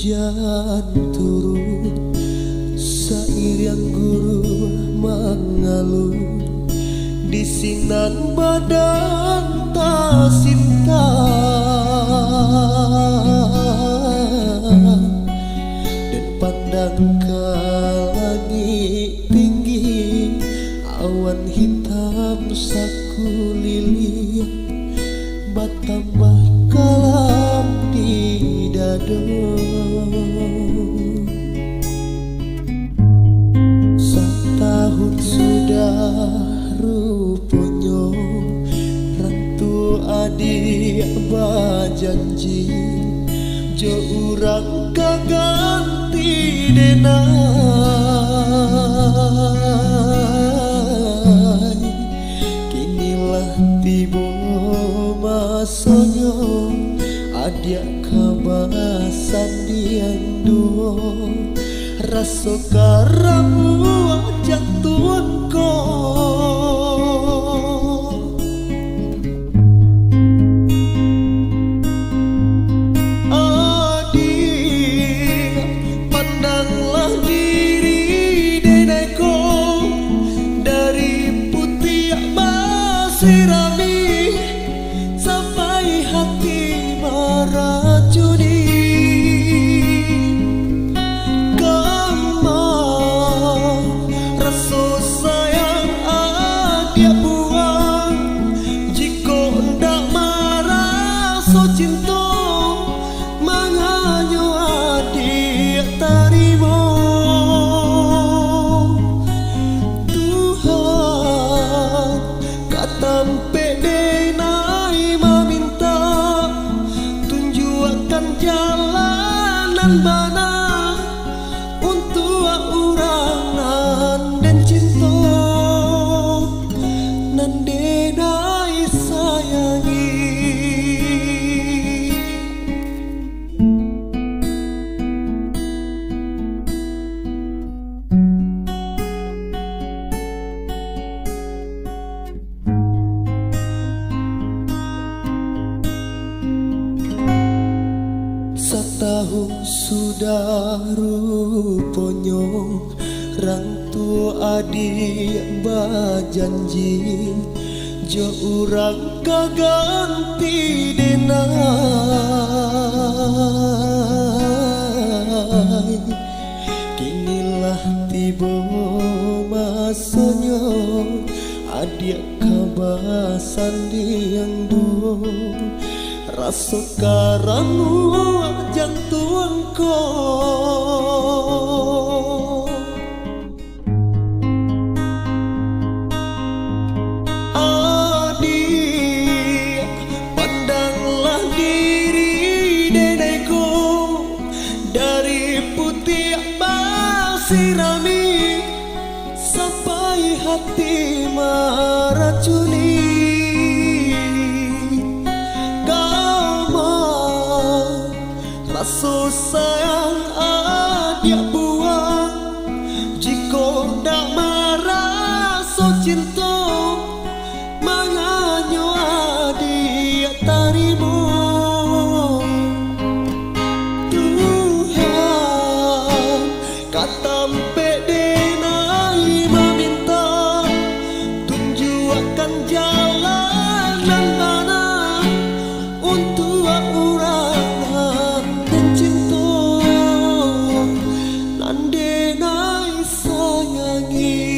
hujan turun, seiring guru mengalun, di sinan badan tak sinta, dan pandang ke langit tinggi, awan hitam saku lili, batambah kalam di dado. Setahun sudah rupanya rantu adik berjanji, jo urang kaganti denai. Kinilah tiba masanya adik kabasan dian dua, rasa karamu jatuhan kau. Adik, pandanglah diri deneko, dari putih basirami sampai hati meracuni. Sampai denai meminta tunjukkan jalanan bana untuk orang dan cinta nan denai sayangi. Setahun sudah rupanya rantu adik berjanji, jo urang kaganti denai. Kinilah tiba masanya adik kabasan diang dua, rasa karamu jantung kau. Adik, pandanglah diri deneko, dari putih basirami sampai hati meracuni. Rasa sayang adik buang, jika tak merasa cinta, menganya adik tarimo. Tuhan katampe denai meminta tunjukkan jalanan mana untuk orang denai sayangi.